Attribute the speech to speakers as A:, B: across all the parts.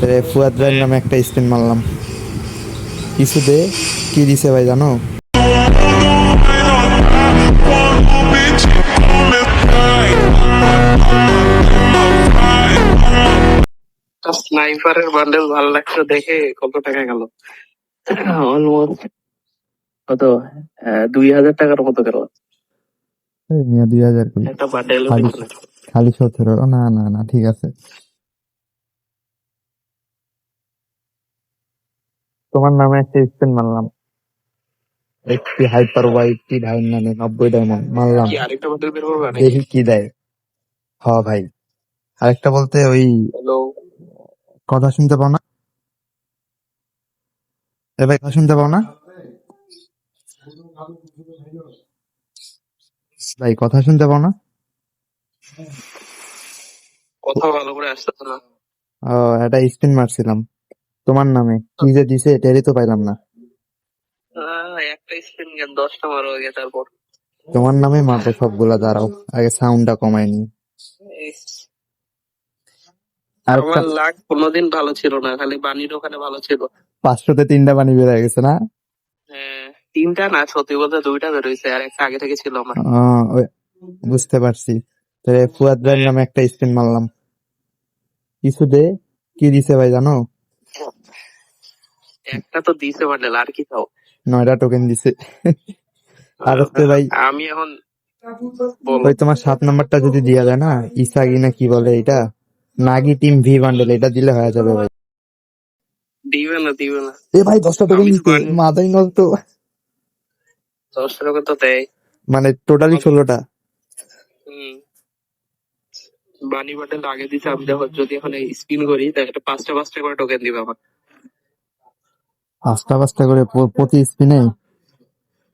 A: ফুয়াদ ভাইয়ের নামে একটা স্পিন মারলাম। কিছু দে। কি দিছে ভাই জানো?
B: স্নাইপারের বান্ডেল ভালো লাগছে দেখে কত টাকা গেল? অলমোস্ট কত 2,000 টাকার মতো গেল
A: 2000 করি।
B: একটা বান্ডেল।
A: খালি খালি 17। না না না, ঠিক আছে। তোমার নামে একটা স্পিন মারলাম। একটি হাইপার ওয়াইটি ভাইয়ের নামে 90 ডায়মন্ড মারলাম।
B: কি আরেকটা বান্ডেল বের করবে নাকি?
A: দেখি কি দেয়। হ ভাই, আরেকটা বলতে ওই
B: হ্যালো,
A: কথা শুনতে পাও না? এ ভাই, কথা শুনতে পাও না ভাই? কথা শুনতে পাও না?
B: কথা ভালো করে আসতেছে না।
A: ও, একটা স্পিন মারছিলাম তোমার নামে। কি যে দিছে এটারই তো পাইলাম না।
B: একটা স্পিন গেল 10টা মারো আগে, তারপর
A: তোমার নামে মারবো সবগুলা, দাঁড়াও আগে সাউন্ডটা কমাই নি। আরেকটা
B: আমার লাক কোনোদিন ভালো ছিল না, খালি বানির ওখানে ভালো ছিল।
A: 500-তে 3টা পানি বের হয়ে গেছে না?
B: হ্যাঁ, 3টা না, সত্যি বলতে 2টা বেরোইছে, আর একটা আগে থেকে ছিল আমার।
A: বুঝতে পারছি। তাহলে ফুয়াদ ভাইয়ের নামে একটা স্পিন মারলাম। কিছু দে। কি দিছে ভাই জানো?
B: একটা তো দিছে বান্ডেল, আর কি চাও?
A: 9টা টোকেন দিছে। আর হচ্ছে ভাই,
B: আমি এখন বলো।
A: ওই তোমার 7 নাম্বারটা যদি দিয়া যায় না, ইসাগি না কি বলে এটা, নাগি টিম ভি বান্ডেল, এটা দিলে হয়ে যাবে ভাই।
B: দিবে না, দিবে না।
A: এ ভাই 10টা টোকেন
B: আমি
A: দিতে মাথায় নষ্ট।
B: 10 টাকা তো দেয়।
A: মানে টোটালি 16টা।
B: হুম, বানি বান্ডেল আগে দিছে। আমি দেখো, যদি এখন স্পিন করি তাহলে 5টা 5টা করে টোকেন দিবে আমার।
A: 5টা করে প্রতি স্পিনে।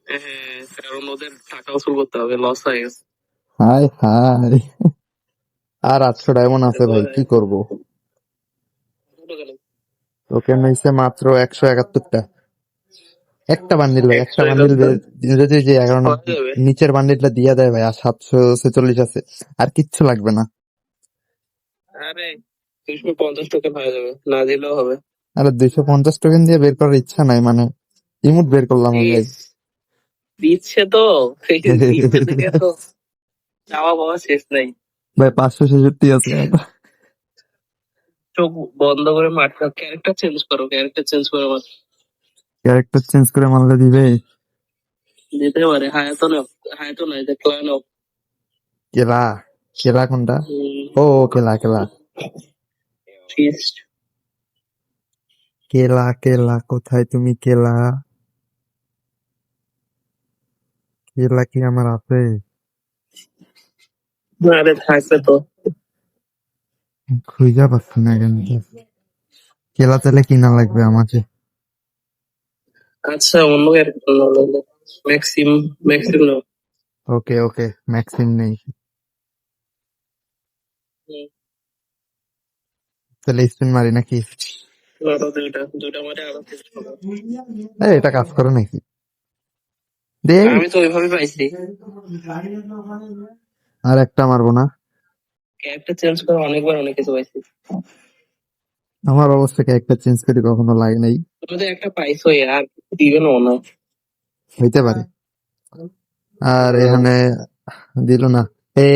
B: হ্যাঁ, কারণ ওদের টাকা উসুল করতে হবে, লস হয়ে গেছে।
A: High high. আর 800 ডায়মন্ড আছে ভাই, কি করব? টোকেন হইছে মাত্র 171টা। একটা বান্ডিল ভাই, একটা বান্ডিল যদি যে 11
B: হয়ে যাবে।
A: নিচের বান্ডিলটা দিয়া দেয় ভাই, আর 746 আছে, আর কিচ্ছু লাগবে না।
B: আরে 250 টোকেন হয়ে যাবে, না দিলেও হবে।
A: আরে 250 টোকেন দিয়ে বের করার ইচ্ছা নাই, মানে ইমোট বের করলাম ভাই।
B: দিচ্ছে তো, দিচ্ছে দেখে তো চাওয়া পাওয়া শেষ নাই।
A: ভাই 566 আছে।
B: চোখ বন্ধ করে মারতে, ক্যারেক্টার চেঞ্জ করো, ক্যারেক্টার চেঞ্জ করে মার।
A: ক্যারেক্টার চেঞ্জ করে মারলে দিবে?
B: দিতে পারে। হায়াতো না, হায়াতো না, এটা ক্লান অফ।
A: কেলা। কেলা কোনটা? ও, কেলা কেলা।
B: ফিস্ট।
A: কেলা কেলা কোথায় তুমি? কেলা কেলা কি আমার আছে?
B: আরে থাকবে তো।
A: খুঁজা পাচ্ছি না কিন্তু। কেলা তাহলে কিনা লাগবে আমাকে।
B: আচ্ছা, অন্য ক্যারেক্টার নাও। ম্যাক্সিম, ম্যাক্সিম নাও।
A: ওকে ওকে, ম্যাক্সিম নেই। তাহলে স্পিন মারি নাকি?
B: আরো দুইটা দুইটা মারে আরো টেস্ট করো।
A: এটা কাজ করে নাকি? দে।
B: আমি তো ওইভাবে পাইছি।
A: আর একটা মারবো না?
B: ক্যারেক্টার চেঞ্জ করে অনেকবার অনেক কিছু পাইছি।
A: আমার অবস্থাকে একটা চেঞ্জ করে কখনো লাগে নাই।
B: তুমি তো একটা পাইছো, আর দিবে না মনে হয়।
A: হইতে পারে। আর এখানে দিল না। এ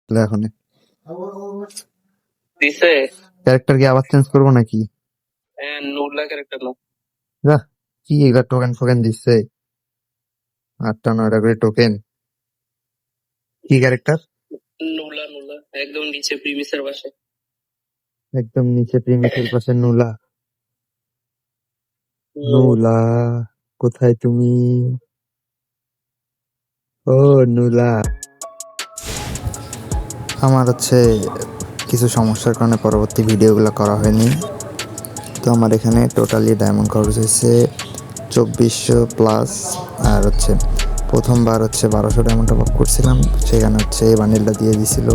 A: এখন
B: দিছে।
A: ক্যারেক্টার কি আবার চেঞ্জ করবো নাকি?
B: হ্যাঁ, নুরলা ক্যারেক্টার নাও।
A: যা, কি এগুলা টোকেন ফোকেন দিচ্ছে? 8টা 9টা করে টোকেন। কি ক্যারেক্টার?
B: নুরলা, নুরলা একদম নিচে প্রিমিসের পাশে।
A: একদম নিচে প্রিমিসের পাশে নুলা। নুলা কোথায় তুমি? ও নুলা। আমার হচ্ছে কিছু সমস্যার কারণে পরবর্তী ভিডিওগুলো করা হয়নি। তো আমার এখানে টোটালি ডায়মন্ড খরচ হয়েছে 2400+। আর হচ্ছে প্রথমবার হচ্ছে 1200 ডায়মন্ড টপ আপ করছিলাম, সেখানে হচ্ছে এই বান্ডিলটা দিয়ে দিছিল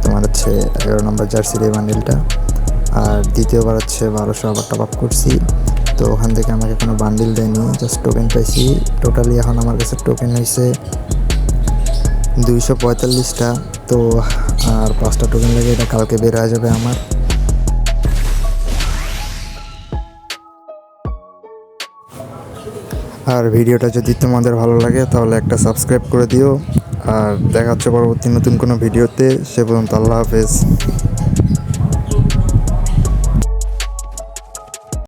A: তোমার হচ্ছে 11 নম্বর জার্সির এই বান্ডিলটা। আর দ্বিতীয়বার হচ্ছে 1200 আবার টপ আপ করছি, তো ওখান থেকে আমাকে কোনো বান্ডিল দেয়নি, জাস্ট টোকেন পাইছি। টোটালি এখন আমার কাছে টোকেন হয়েছে 245টা। তো আর 5টা টোকেন লাগে, এটা কালকে বের হয়ে যাবে আমার। আর ভিডিওটা যদি তোমাদের ভালো লাগে তাহলে একটা সাবস্ক্রাইব করে দিও। আর দেখা হচ্ছে পরবর্তী নতুন কোনো ভিডিওতে। সে পর্যন্ত আল্লাহ হাফেজ।